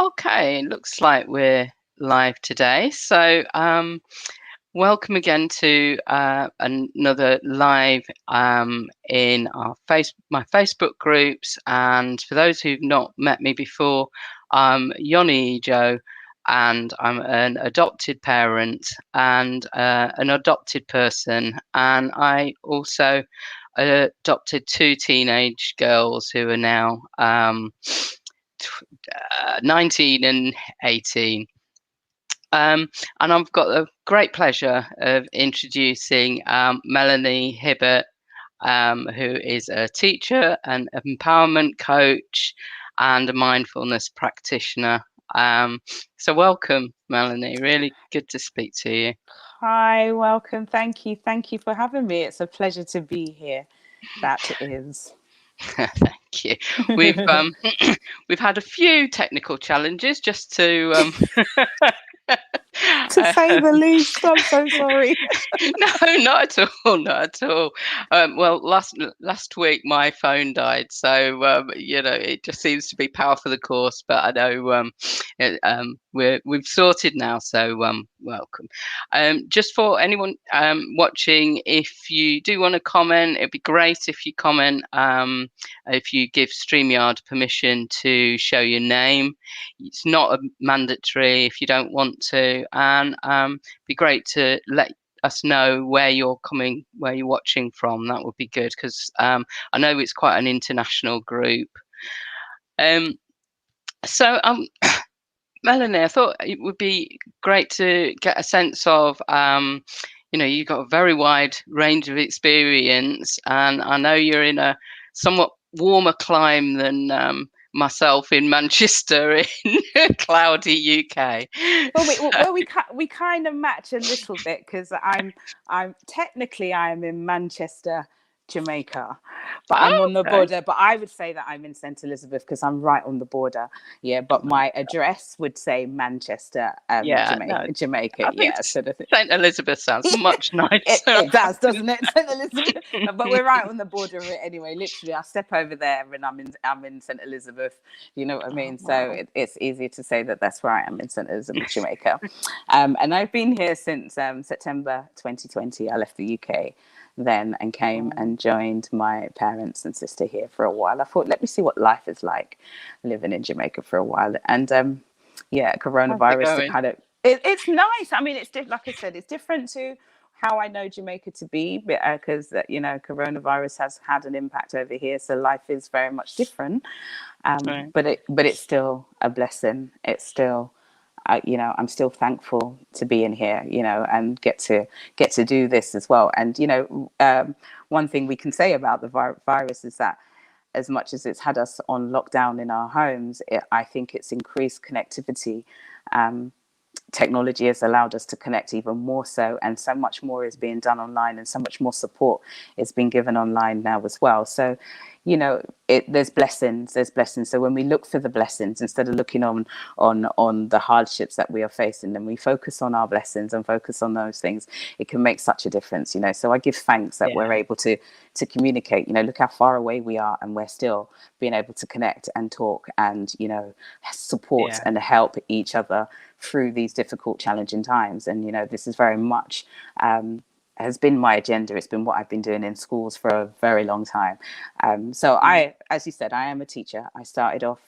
Okay, it looks like we're live today. So, welcome again to another live in my Facebook groups. And for those who've not met me before, I'm Yoni Joe, and I'm an adopted parent and an adopted person. And I also adopted two teenage girls who are now 19 and 18. And I've got the great pleasure of introducing Melanie Hibbert, who is a teacher, an empowerment coach, and a mindfulness practitioner. So welcome, Melanie. Really good to speak to you. Hi, welcome. Thank you. Thank you for having me. It's a pleasure to be here. That is. Thank you. We've we've had a few technical challenges just to To say the least, I'm so sorry. No, not at all, not at all. Well, last week my phone died, so it just seems to be par for the course. But I know we've sorted now, so welcome. Just for anyone watching, if you do want to comment, it'd be great if you comment. If you give StreamYard permission to show your name, it's not mandatory if you don't want to, and be great to let us know where you're watching from. That would be good, because I know it's quite an international group. So Melanie, I thought it would be great to get a sense of you've got a very wide range of experience, and I know you're in a somewhat warmer climate than myself in Manchester in cloudy UK. Well, we kind of match a little bit because I'm technically I'm in Manchester, Jamaica, but I'm on the border. But I would say that I'm in St. Elizabeth because I'm right on the border. Yeah, but my address would say Manchester, Jamaica. I think Sort of thing. St. Elizabeth sounds much nicer. It does, doesn't it, St. Elizabeth? But we're right on the border of it anyway. Literally, I step over there and I'm in St. Elizabeth. You know what I mean? Oh, wow. So it's easier to say that that's where I am in St. Elizabeth, Jamaica. And I've been here since September 2020. I left the UK then and came and joined my parents and sister here for a while. I thought, let me see what life is like living in Jamaica for a while. And coronavirus to kind of it's nice. I mean, like I said, it's different to how I know Jamaica to be, because coronavirus has had an impact over here, so life is very much different. Right. But it's still a blessing. It's still, I'm still thankful to be in here, and get to do this as well. And one thing we can say about the virus is that, as much as it's had us on lockdown in our homes, I think it's increased connectivity. Technology has allowed us to connect even more so, and so much more is being done online, and so much more support is being given online now as well. So there's blessings. So when we look for the blessings, instead of looking on the hardships that we are facing, then we focus on our blessings and focus on those things, it can make such a difference. So I give thanks that we're able to communicate. Look how far away we are, and we're still being able to connect and talk and support and help each other through these difficult, challenging times. And this is very much has been my agenda. It's been what I've been doing in schools for a very long time. So as you said, I am a teacher. I started off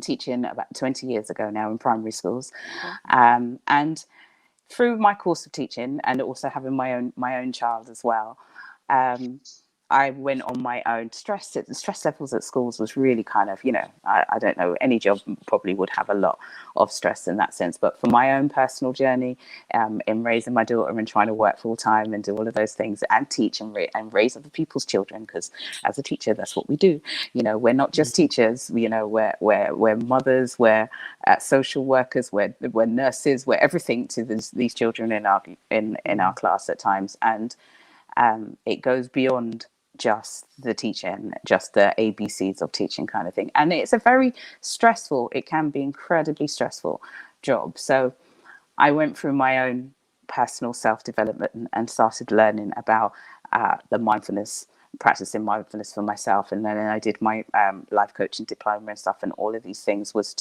teaching about 20 years ago now in primary schools. And through my course of teaching, and also having my own child as well, I went on my own. The stress levels at schools was really kind of, I don't know, any job probably would have a lot of stress in that sense. But for my own personal journey, in raising my daughter and trying to work full time and do all of those things and teach and raise other people's children, because as a teacher, that's what we do. We're not just teachers. We're mothers, we're social workers, we're nurses, we're everything to these children in our class at times, and it goes beyond just the teaching, just the ABCs of teaching kind of thing. And it's a very stressful, it can be incredibly stressful job. So I went through my own personal self-development and started learning about the mindfulness practicing mindfulness for myself, and then I did my life coaching diploma and stuff, and all of these things was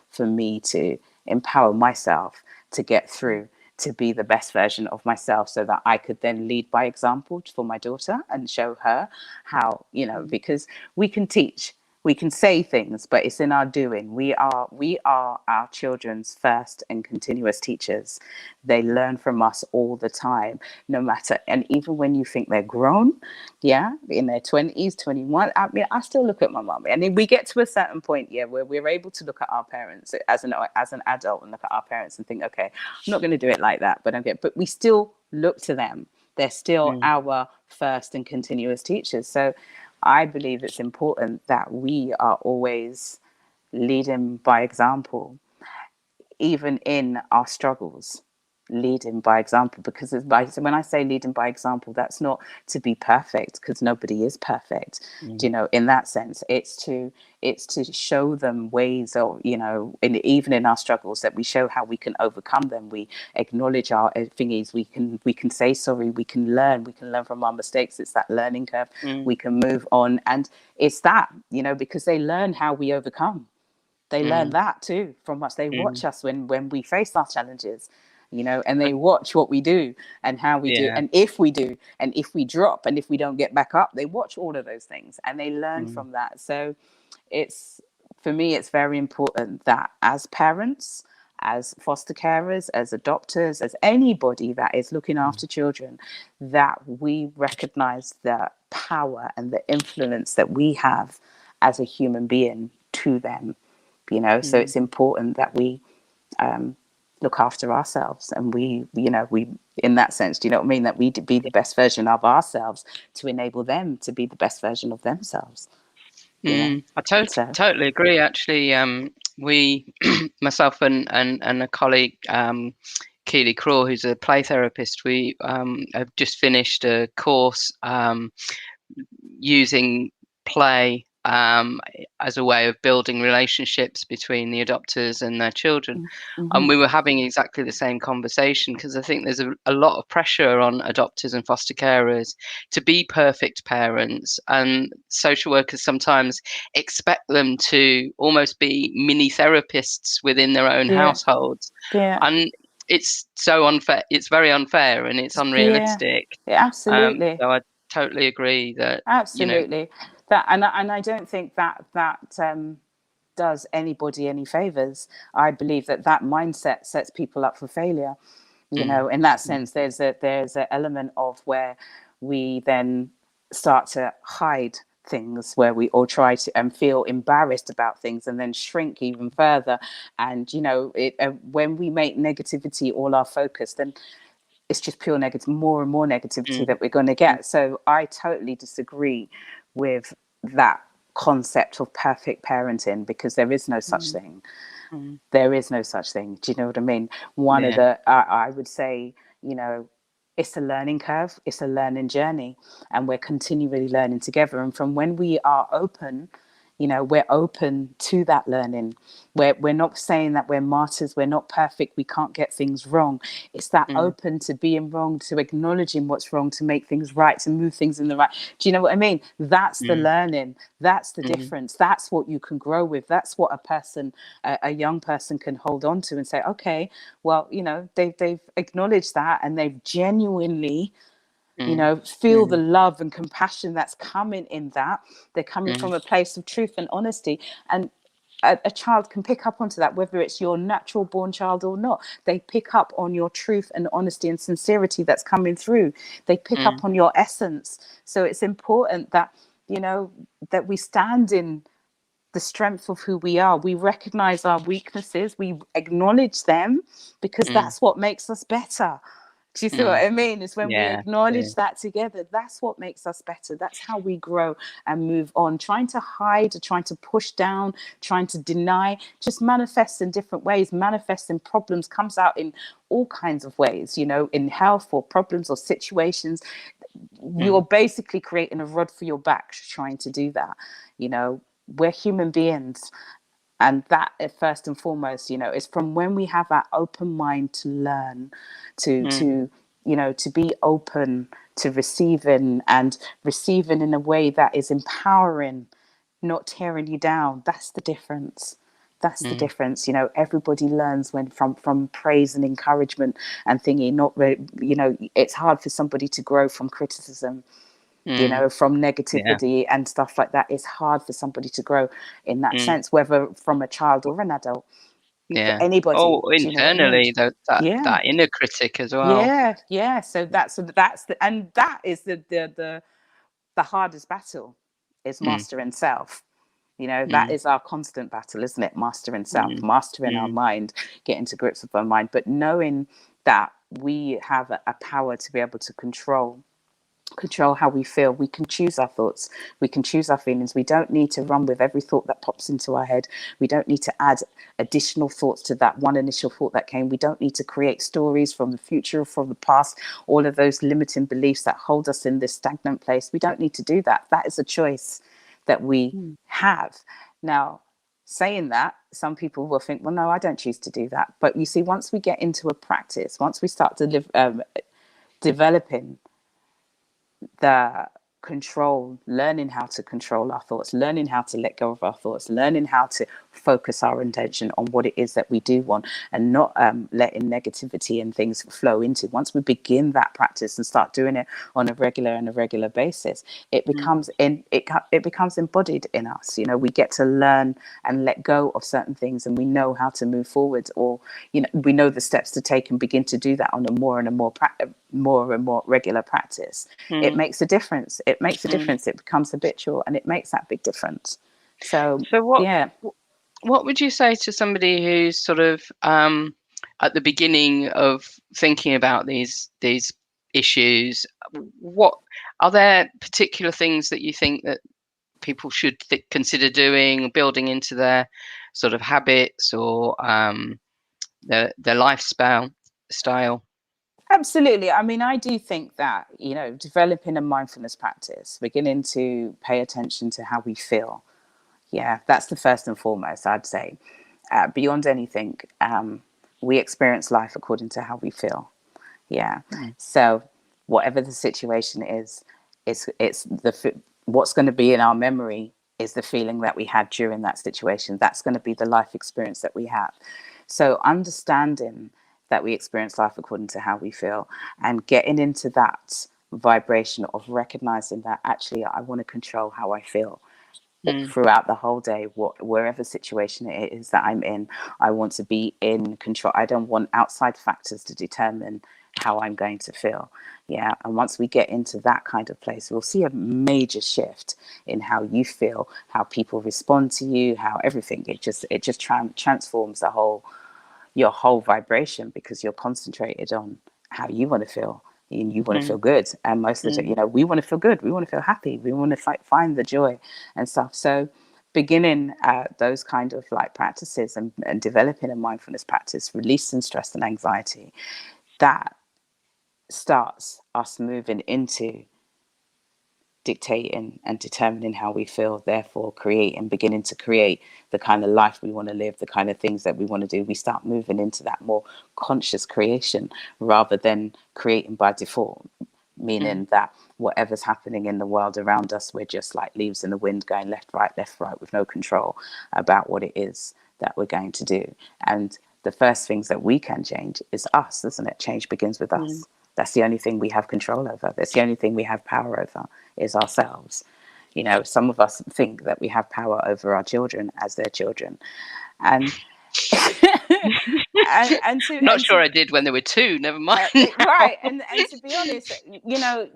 for me to empower myself to get through, to be the best version of myself, so that I could then lead by example for my daughter and show her how, because we can teach, we can say things, but it's in our doing. We are our children's first and continuous teachers. They learn from us all the time, no matter, and even when you think they're grown, in their 20s, 21, I mean, I still look at my mum, and then we get to a certain point, where we're able to look at our parents as an adult, and look at our parents and think, okay, I'm not going to do it like that, but we still look to them. They're still our first and continuous teachers. So I believe it's important that we are always leading by example, even in our struggles. Leading by example, because when I say leading by example, that's not to be perfect, because nobody is perfect. In that sense, it's to show them ways of, even in our struggles, that we show how we can overcome them. We acknowledge our thingies. We can say sorry. We can learn from our mistakes. It's that learning curve. We can move on, and it's that, because they learn how we overcome. They learn that too from us. They watch us when we face our challenges, and they watch what we do and how we do, and if we do, and if we drop, and if we don't get back up. They watch all of those things and they learn from that. So for me, it's very important that as parents, as foster carers, as adopters, as anybody that is looking after children, that we recognize the power and the influence that we have as a human being to them. So it's important that we look after ourselves, and we in that sense, do you know what I mean, that we be the best version of ourselves to enable them to be the best version of themselves. I So totally agree. Actually, we, myself and a colleague, Keely Craw, who's a play therapist, we have just finished a course using play as a way of building relationships between the adopters and their children. And we were having exactly the same conversation, because I think there's a lot of pressure on adopters and foster carers to be perfect parents, and social workers sometimes expect them to almost be mini therapists within their own households. And it's so unfair. It's very unfair, and it's unrealistic. absolutely. So I totally agree that, Absolutely. That, and I don't think that does anybody any favors. I believe that mindset sets people up for failure. In that sense, there's an element of where we then start to hide things, where we all try to and feel embarrassed about things, and then shrink even further. And when we make negativity all our focus, then it's just pure negative, more and more negativity that we're going to get. So I totally disagree with that concept of perfect parenting, because there is no such thing. There is no such thing. Do you know what I mean? One of the, I would say, it's a learning curve, it's a learning journey, and we're continually learning together. And from when we are open, we're open to that learning. We're not saying that we're martyrs, we're not perfect, we can't get things wrong. It's that open to being wrong, to acknowledging what's wrong, to make things right, to move things in the right. Do you know what I mean? That's the learning. That's the difference. That's what you can grow with. That's what a young person can hold on to and say, okay, well, they've acknowledged that, and they've genuinely feel the love and compassion that's coming in that. They're coming from a place of truth and honesty, and a child can pick up onto that, whether it's your natural born child or not. They pick up on your truth and honesty and sincerity that's coming through. They pick up on your essence. So it's important that that we stand in the strength of who we are. We recognize our weaknesses, we acknowledge them, because that's what makes us better. Do you see what I mean? It's when we acknowledge that together, that's what makes us better. That's how we grow and move on. Trying to hide, trying to push down, trying to deny, just manifests in different ways, manifests in problems, comes out in all kinds of ways, in health or problems or situations. You're basically creating a rod for your back trying to do that. We're human beings. And that, first and foremost, is from when we have that open mind to learn, to be open to receiving, and receiving in a way that is empowering, not tearing you down. That's the difference. That's the difference. You know, everybody learns when from praise and encouragement and thingy. Not you know, it's hard for somebody to grow from criticism, you know, from Yeah. negativity and stuff like that. It's hard for somebody to grow in that sense, whether from a child or an adult, for Yeah. anybody. Oh, Do you know what I mean? internally, that Yeah. that inner critic as well. Yeah. So that's the, and that is the hardest battle, is Mm, mastering self. You know, that mm, is our constant battle, isn't it? Mastering self, mm, mastering our mm, mind, getting to grips with our mind, but knowing that we have a power to be able to control how we feel. We can choose our thoughts, we can choose our feelings. We don't need to run with every thought that pops into our head. We don't need to add additional thoughts to that one initial thought that came. We don't need to create stories from the future or from the past, all of those limiting beliefs that hold us in this stagnant place. We don't need to do that. That is a choice that we mm, have. Now, saying that, some people will think, well, no, I don't choose to do that. But you see, once we get into a practice, once we start to developing the control, learning how to control our thoughts, learning how to let go of our thoughts, learning how to focus our intention on what it is that we do want, and not letting negativity and things flow into. Once we begin that practice and start doing it on a regular basis, it mm, becomes it becomes embodied in us. You know, we get to learn and let go of certain things, and we know how to move forward, or you know, we know the steps to take and begin to do that on a more and more regular practice. It mm, makes a difference. It makes a mm. difference. It becomes habitual, and it makes that big difference. So So yeah. what would you say to somebody who's sort of at the beginning of thinking about these issues? What are there particular things that you think that people should consider doing, building into their sort of habits or their lifestyle style? Absolutely. I mean, I do think that, you know, developing a mindfulness practice, beginning to pay attention to how we feel. Yeah, that's the first and foremost, I'd say. Beyond anything, we experience life according to how we feel. Yeah. Mm, So whatever the situation is, it's what's going to be in our memory is the feeling that we had during that situation. That's going to be the life experience that we have. So understanding that we experience life according to how we feel, and getting into that vibration of recognizing that actually I want to control how I feel mm, throughout the whole day, wherever situation it is that I'm in. I want to be in control. I don't want outside factors to determine how I'm going to feel. Yeah. And once we get into that kind of place, we'll see a major shift in how you feel, how people respond to you, how everything, it just transforms your whole vibration, because you're concentrated on how you want to feel, and you want to mm, feel good. And most of the time, mm, you know, we want to feel good, we want to feel happy, we want to find the joy and stuff. So beginning those kind of like practices, and developing a mindfulness practice, releasing stress and anxiety, that starts us moving into dictating and determining how we feel, therefore creating, beginning to create the kind of life we want to live, the kind of things that we want to do. We start moving into that more conscious creation, rather than creating by default, mm, meaning that whatever's happening in the world around us, we're just like leaves in the wind, going left, right, with no control about what it is that we're going to do. And the first things that we can change is us, isn't it? Change begins with mm. us. That's the only thing we have control over. That's the only thing we have power over, is ourselves. You know, some of us think that we have power over our children as their children, and Not and sure to I did when they were two. Never mind right, now. and to be honest, you know,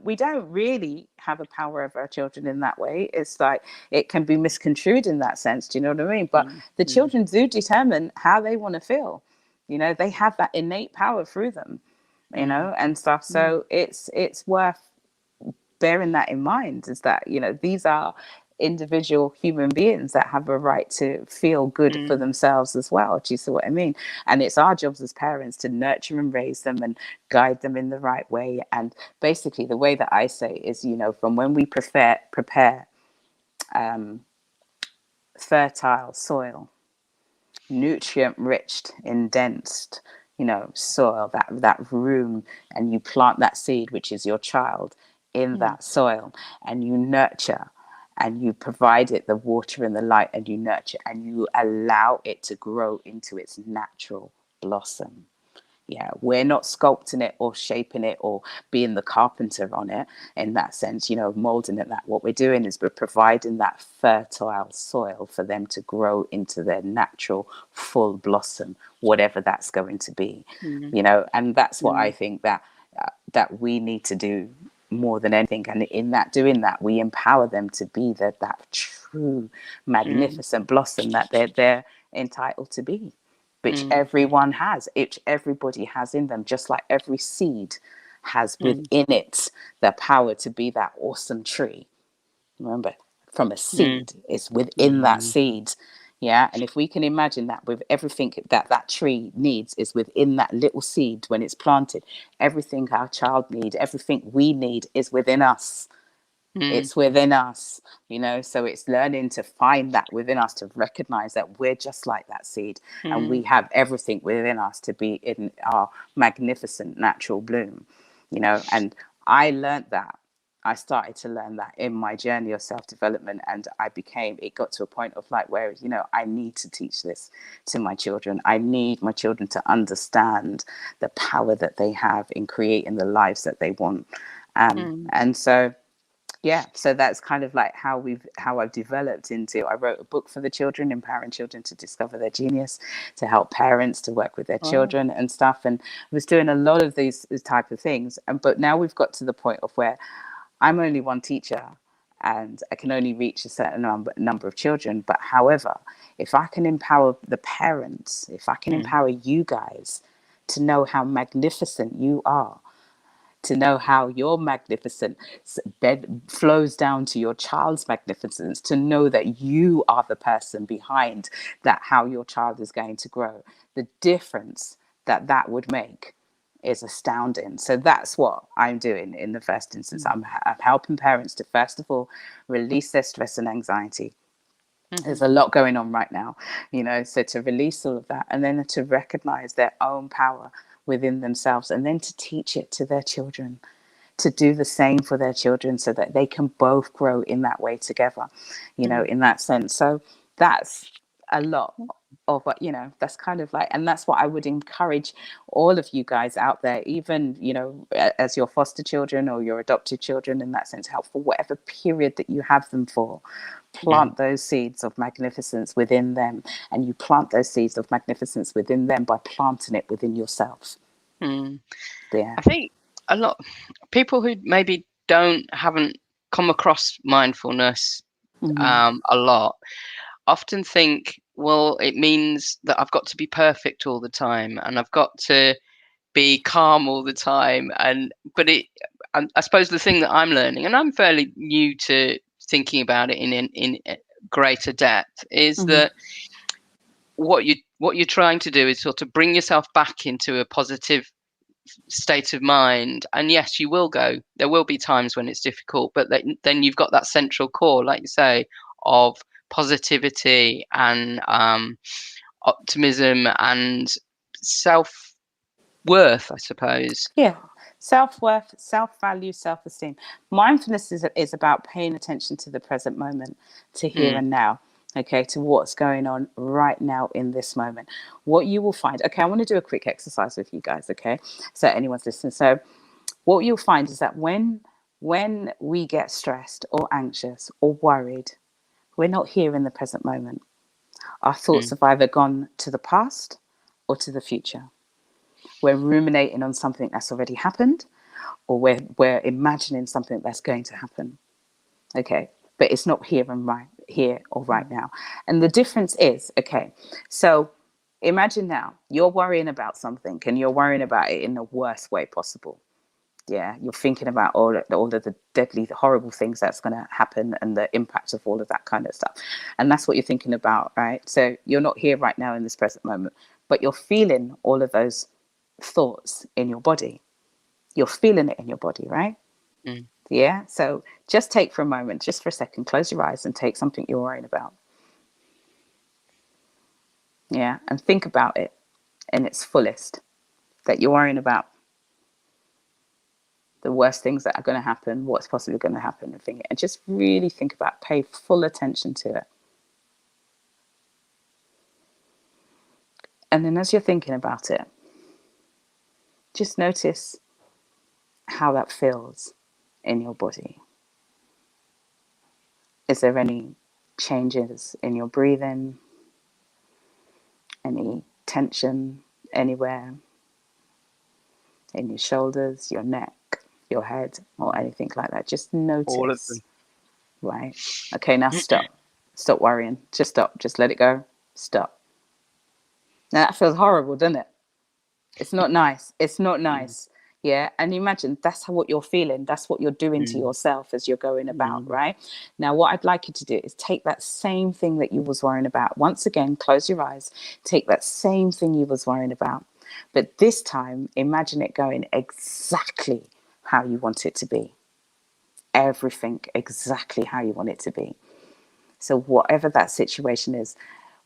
we don't really have a power over our children in that way. It's like it can be misconstrued in that sense. Do you know what I mean? But Mm, the mm, children do determine how they want to feel. You know, they have that innate power through them, you mm, know, and stuff. mm, So it's worth bearing that in mind, is that, you know, these are individual human beings that have a right to feel good for mm, themselves as well. Do you see what I mean? And it's our jobs as parents to nurture and raise them and guide them in the right way. And basically the way that I say is, you know, from when we prepare fertile soil, nutrient rich, indensed, soil, that room, and you plant that seed, which is your child, in Mm. that soil, and you nurture, and you provide it the water and the light, and you nurture, and you allow it to grow into its natural blossom. Yeah, we're not sculpting it or shaping it or being the carpenter on it in that sense, molding it. That what we're doing is we're providing that fertile soil for them to grow into their natural full blossom, whatever that's going to be. Mm. And that's what I Mm. think that we need to do more than anything. And in that doing that, we empower them to be that true Mm. magnificent blossom that they're entitled to be, which Mm. everyone has, which everybody has in them, just like every seed has Mm. within it the power to be that awesome tree. Remember, from a Mm. seed, it's within that Mm. seed. Yeah. And if we can imagine that with everything that tree needs is within that little seed when it's planted, everything our child needs, everything we need is within us. Mm. It's within us, so it's learning to find that within us, to recognize that we're just like that seed, and we Mm. have everything within us to be in our magnificent natural bloom. And I started to learn that in my journey of self-development, and it got to a point of like where I need to teach this to my children. I need my children to understand the power that they have in creating the lives that they want. Mm. And so yeah, so that's kind of like how I've developed into. I wrote a book for the children, empowering children to discover their genius, to help parents to work with their Wow. children and stuff, and I was doing a lot of these type of things. But now we've got to the point of where I'm only one teacher and I can only reach a certain number of children. But however, if I can empower the parents, if I can Mm. empower you guys to know how magnificent you are, to know how your magnificence bed flows down to your child's magnificence, to know that you are the person behind that, how your child is going to grow, the difference that would make is astounding. So that's what I'm doing in the first instance. Mm. I'm helping parents to, first of all, release their stress and anxiety. Mhm. There's a lot going on right now, so to release all of that, and then to recognize their own power within themselves, and then to teach it to their children, to do the same for their children, so that they can both grow in that way together, Mm. in that sense. So that's a lot of what, that's kind of like, and that's what I would encourage all of you guys out there, even, as your foster children or your adopted children, in that sense, help for whatever period that you have them for. Mm. Plant those seeds of magnificence within them, and you plant those seeds of magnificence within them by planting it within yourself. Mm. Yeah. I think a lot people who maybe haven't come across mindfulness Mm-hmm. a lot often think, well, it means that I've got to be perfect all the time and I've got to be calm all the time. But I suppose the thing that I'm learning, and I'm fairly new to thinking about it in greater depth, is Mm-hmm. that what you're trying to do is sort of bring yourself back into a positive state of mind. And yes, there will be times when it's difficult, but then you've got that central core, like you say, of positivity and optimism and self-worth, I suppose. Yeah. Self-worth, self-value, self-esteem. Mindfulness is about paying attention to the present moment, to here Mm. and now. Okay, to what's going on right now in this moment. What you will find, okay, I want to do a quick exercise with you guys, okay? So anyone's listening. So what you'll find is that when we get stressed or anxious or worried, we're not here in the present moment. Our thoughts Mm. have either gone to the past or to the future. We're ruminating on something that's already happened, or we're imagining something that's going to happen. Okay, but it's not here or right Mm. now. And the difference is, okay, so imagine now you're worrying about something, and you're worrying about it in the worst way possible. Yeah, you're thinking about all of the deadly, horrible things that's going to happen, and the impact of all of that kind of stuff. And that's what you're thinking about, right? So you're not here right now in this present moment, but you're feeling all of those thoughts in your body. You're feeling it in your body, right? Mm. Yeah. So just take for a moment, just for a second, close your eyes and take something you're worrying about. Yeah. And think about it in its fullest. that you're worrying about, the worst things that are going to happen, what's possibly going to happen, and just really think about, pay full attention to it. And then as you're thinking about it, just notice how that feels in your body. Is there any changes in your breathing? Any tension anywhere in your shoulders, your neck, your head, or anything like that? Just notice. All of them. Right. Okay, now stop. Stop worrying. Just stop. Just let it go. Stop. Now that feels horrible, doesn't it? It's not nice. It's not nice. Yeah. And imagine that's what you're feeling. That's what you're doing to yourself as you're going about, right? Now, what I'd like you to do is take that same thing that you was worrying about. Once again, close your eyes. Take that same thing you was worrying about. But this time, imagine it going exactly how you want it to be. Everything exactly how you want it to be. So whatever that situation is,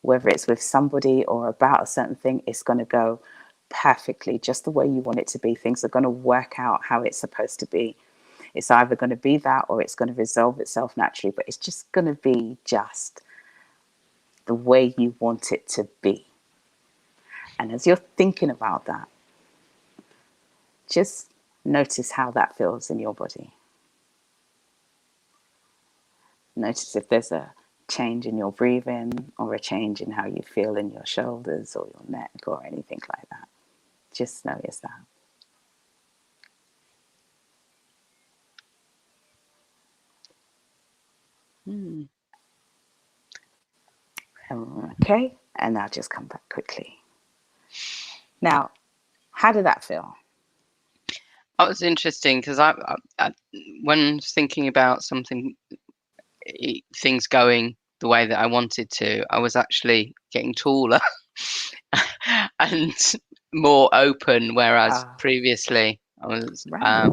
whether it's with somebody or about a certain thing, it's going to go perfectly just the way you want it to be. Things are going to work out how it's supposed to be. It's either going to be that or it's going to resolve itself naturally, but it's just going to be just the way you want it to be. And as you're thinking about that, just notice how that feels in your body. Notice if there's a change in your breathing or a change in how you feel in your shoulders or your neck or anything like that. Just notice that. Okay, and I'll just come back quickly. Now, how did that feel? That was interesting because I, when thinking about things going the way that I wanted to, I was actually getting taller and more open, whereas previously I was Right.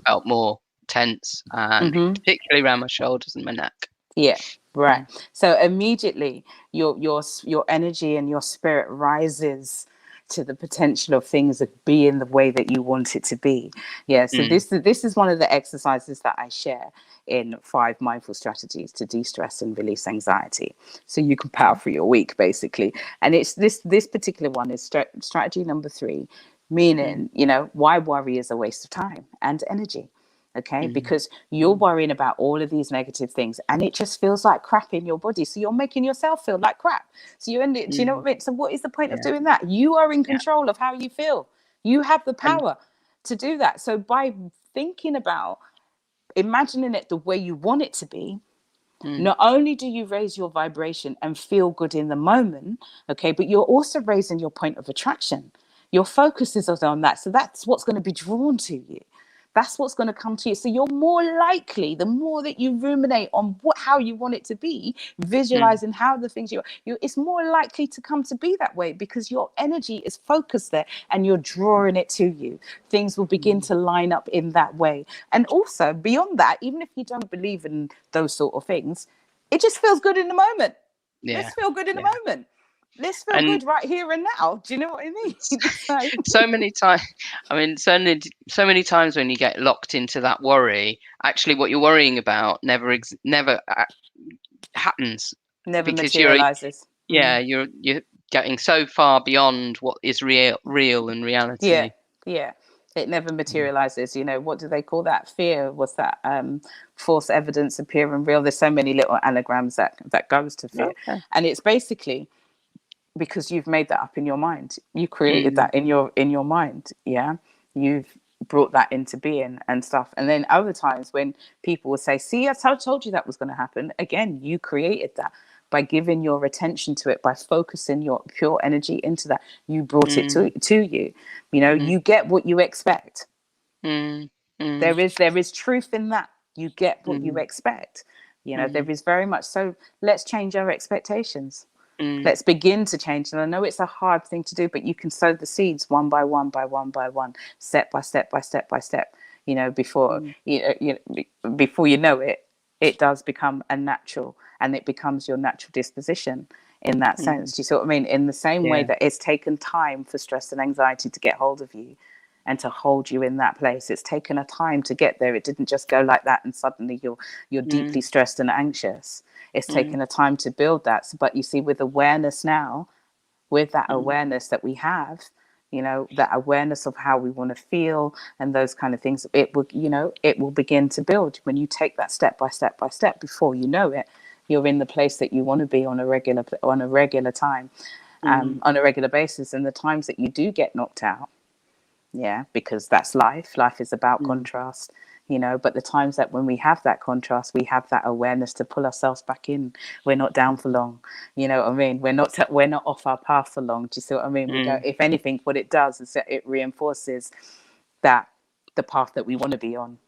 felt more tense, and particularly around my shoulders and my neck. Yeah, right. So immediately your energy and your spirit rises to the potential of things being the way that you want it to be. Yeah. So this is one of the exercises that I share in 5 mindful strategies to de-stress and release anxiety. So you can power through your week, basically. And it's this particular one is strategy number 3, meaning, why worry is a waste of time and energy. Okay, because you're worrying about all of these negative things and it just feels like crap in your body. So you're making yourself feel like crap. So you end it, do you know what I mean? So what is the point of doing that? You are in control of how you feel. You have the power to do that. So by thinking about imagining it the way you want it to be, not only do you raise your vibration and feel good in the moment, okay, but you're also raising your point of attraction. Your focus is on that. So that's what's going to be drawn to you. That's what's going to come to you. So you're more likely, the more that you ruminate on how you want it to be, visualizing how the things it's more likely to come to be that way because your energy is focused there and you're drawing it to you. Things will begin to line up in that way. And also beyond that, even if you don't believe in those sort of things, it just feels good in the moment. Let's feel good in the moment. Let's feel good right here and now. Do you know what I mean? So many times, I mean, so many times when you get locked into that worry, actually what you're worrying about never happens. Never because materializes. you're getting so far beyond what is real in reality. Yeah. It never materializes. What do they call that? Fear. What's that? False evidence appearing real. There's so many little anagrams that goes to fear. Okay. And it's basically because you've made that up in your mind. You created that in your mind. Yeah. You've brought that into being and stuff. And then other times when people will say, see, I told you that was going to happen. Again, you created that by giving your attention to it, by focusing your pure energy into that. You brought it to you. You get what you expect. There is truth in that. You get what you expect. There is very much so. Let's change our expectations. Let's begin to change. And I know it's a hard thing to do, but you can sow the seeds one by one, step by step by step by step. Before before you know it, it does become a natural, and it becomes your natural disposition. in that Mm. sense. Do you see what I mean? In the same way Yeah. that it's taken time for stress and anxiety to get hold of you and to hold you in that place, it's taken a time to get there. It didn't just go like that and suddenly you're deeply Mm. stressed and anxious. It's Mm. taken a time to build that. But you see, with awareness now, with that Mm. awareness that we have, that awareness of how we want to feel and those kind of things, it will begin to build when you take that step by step by step. Before you know it, you're in the place that you want to be on a regular time, Mm. on a regular basis. And the times that you do get knocked out, yeah, because that's life is about Mm. contrast, but the times that when we have that contrast, we have that awareness to pull ourselves back in. We're not down for long, you know what I mean? We're not off our path for long. Do you see what I mean? We don't. Mm. If anything, what it does is that it reinforces that the path that we want to be on.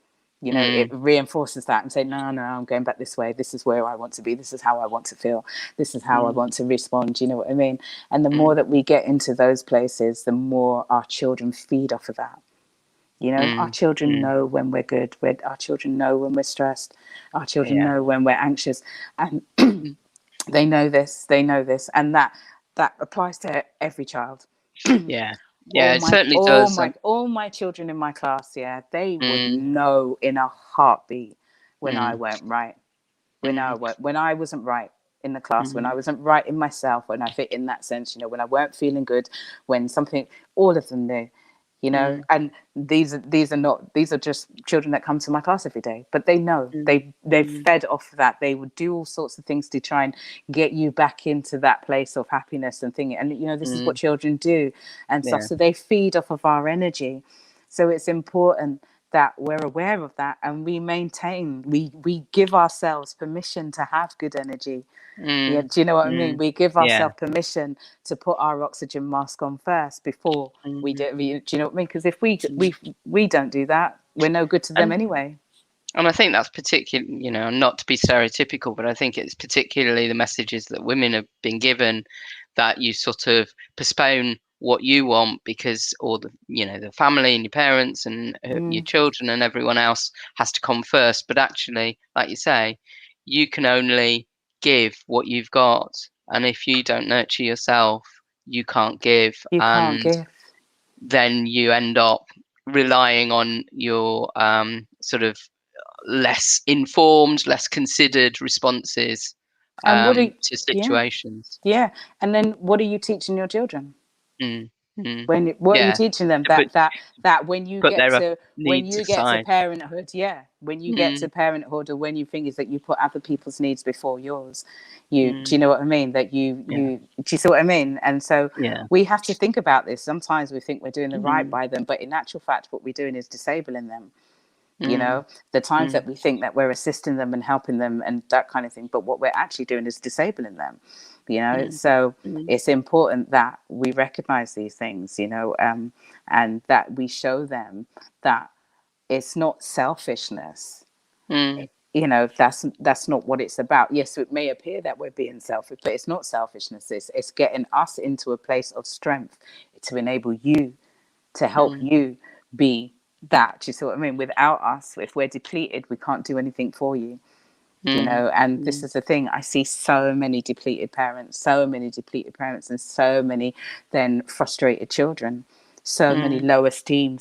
It Mm. reinforces that and say, no, I'm going back this way. This is where I want to be. This is how I want to feel. This is how I Mm. want to respond. You know what I mean? And the more Mm. that we get into those places, the more our children feed off of that. Our Mm. children Mm. know when we're good. Our children know when we're stressed. Our children Yeah. know when we're anxious. And Mm. they know this. They know this. And that applies to every child. Yeah. Yeah, it certainly all does. my all my children in my class, yeah, they would Mm. know in a heartbeat when I Mm. weren't right, Mm. when I wasn't right in the class, when I Mm. wasn't right in myself, when I fit in that sense, when I weren't feeling good, when something, all of them knew, Mm. and these are just children that come to my class every day, but they know, Mm. they've Mm. fed off of that. They would do all sorts of things to try and get you back into that place of happiness and thinking, and this is what Mm. children do and stuff. Yeah. So they feed off of our energy. So it's important that we're aware of that and we give ourselves permission to have good energy. Yeah, Mm. do you know what I mean? Mm. We give Yeah. ourselves permission to put our oxygen mask on first before we Mm. do. Do you know what I mean? Because if we Mm. we we don't do that, we're no good to them And anyway. I think that's particularly, not to be stereotypical, but I think it's particularly the messages that women have been given, that you sort of postpone what you want because, or the family and your parents and your Mm, children and everyone else has to come first. But actually, like you say, you can only give what you've got. And if you don't nurture yourself, you can't give. you can't And give. then you end up relying on your sort of less informed, less considered responses And to yeah, situations. yeah. And then what are you teaching your children? Mm, mm. What are you Yeah, teaching them? to That when you put get their to needs aside. parenthood, yeah, when you get to Mm, parenthood, or when you think is that you put other people's needs before yours. Do you mm, know what I mean? That yeah, do you see what I mean? And so yeah. we have to think about this. Sometimes we think we're doing the right Mm, by them, but in actual fact, what we're doing is disabling them. mm, The times that mm, we think that we're assisting them and helping them and that kind of thing, but what we're actually doing is disabling them. mm, So mm, it's important that we recognize these things, and that we show them that it's not selfishness. mm, That's not what it's about. Yes, it may appear that we're being selfish, but it's not selfishness. It's getting us into a place of strength to enable you, to help mm, you be that. Do you see what I mean? Without us, if we're depleted, we can't do anything for you. mm, And this mm, is the thing. I see so many depleted parents, and so many then frustrated children, so many mm. low esteem,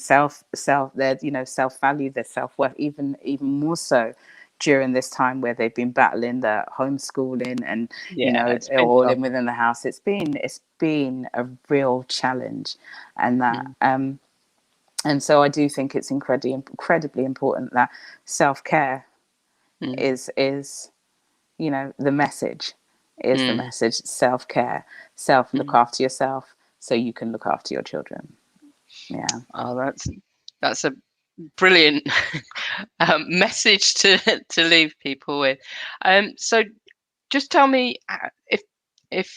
their self value, their self worth, even more so during this time where they've been battling the homeschooling and Yeah, it's been all tough. in within the house. It's been a real challenge, and that Mm, and so I do think it's incredibly important that self care mm, is the message is the mm, message. Self-care, self look mm. after yourself so you can look after your children. Yeah. Oh, that's a brilliant message to leave people with. So just tell me if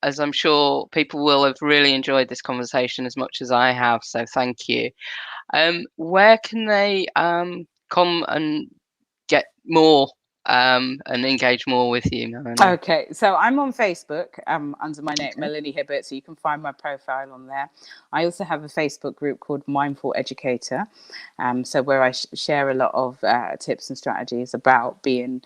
as I'm sure people will have really enjoyed this conversation as much as I have, so thank you. Where can they come and get more and engage more with you, Melanie? Okay, so I'm on Facebook under my name, Okay. Melanie Hibbert, so you can find my profile on there. I also have a Facebook group called Mindful Educator, so where I share a lot of tips and strategies about being,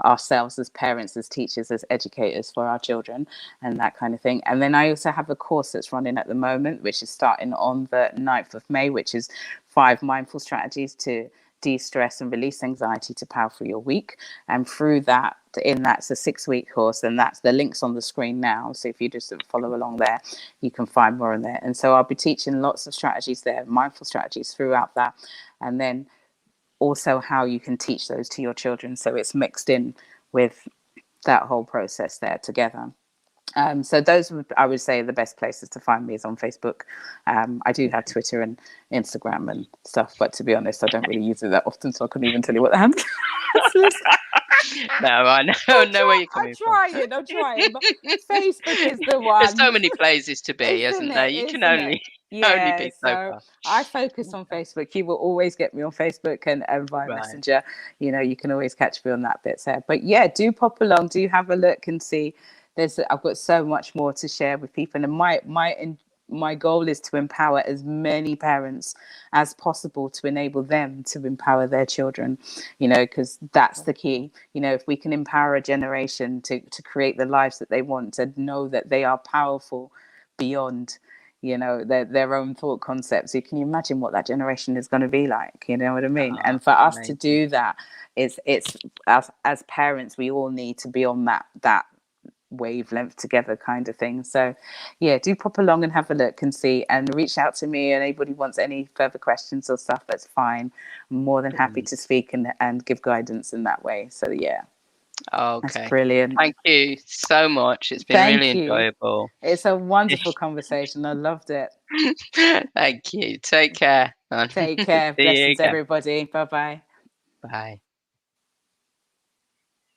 ourselves as parents, as teachers, as educators for our children, and that kind of thing. And then I also have a course that's running at the moment, which is starting on the 9th of May, which is 5 mindful strategies to de-stress and release anxiety to power through your week. And through that, that's a 6-week course, and that's the links on the screen now, so if you just follow along there, you can find more in there. And so I'll be teaching lots of strategies there, mindful strategies throughout that, and then also how you can teach those to your children, so it's mixed in with that whole process there together. So those I would say the best places to find me is on Facebook. I do have Twitter and Instagram and stuff, but to be honest, I don't really use it that often, so I couldn't even tell you what the handle is. No, I know, I know where you're coming from. I'm trying, but Facebook is the There's so one, many places to be, isn't there? You can isn't it? only only Yeah, be so so far. I focus on Facebook. You will always get me on Facebook and via Right. Messenger. You can always catch me on that bit there. But yeah, do pop along, do have a look and see. I've got so much more to share with people, and my goal is to empower as many parents as possible to enable them to empower their children, because that's the key. If we can empower a generation to create the lives that they want, to know that they are powerful beyond their own thought concepts, you can imagine what that generation is going to be like, you know what I mean? Ah, And for us to amazing. do that, it's as parents, we all need to be on that wavelength together kind of thing. So yeah, do pop along and have a look and see, and reach out to me, and anybody wants any further questions or stuff, that's fine. I'm more than happy Brilliant. to speak and give guidance in that way. So yeah, that's Okay. brilliant. Thank you so much. It's been really Thank you. enjoyable. It's a wonderful conversation. I loved it. Thank you. Take care. Take care. See you Blessings, again. everybody. Bye bye. Bye.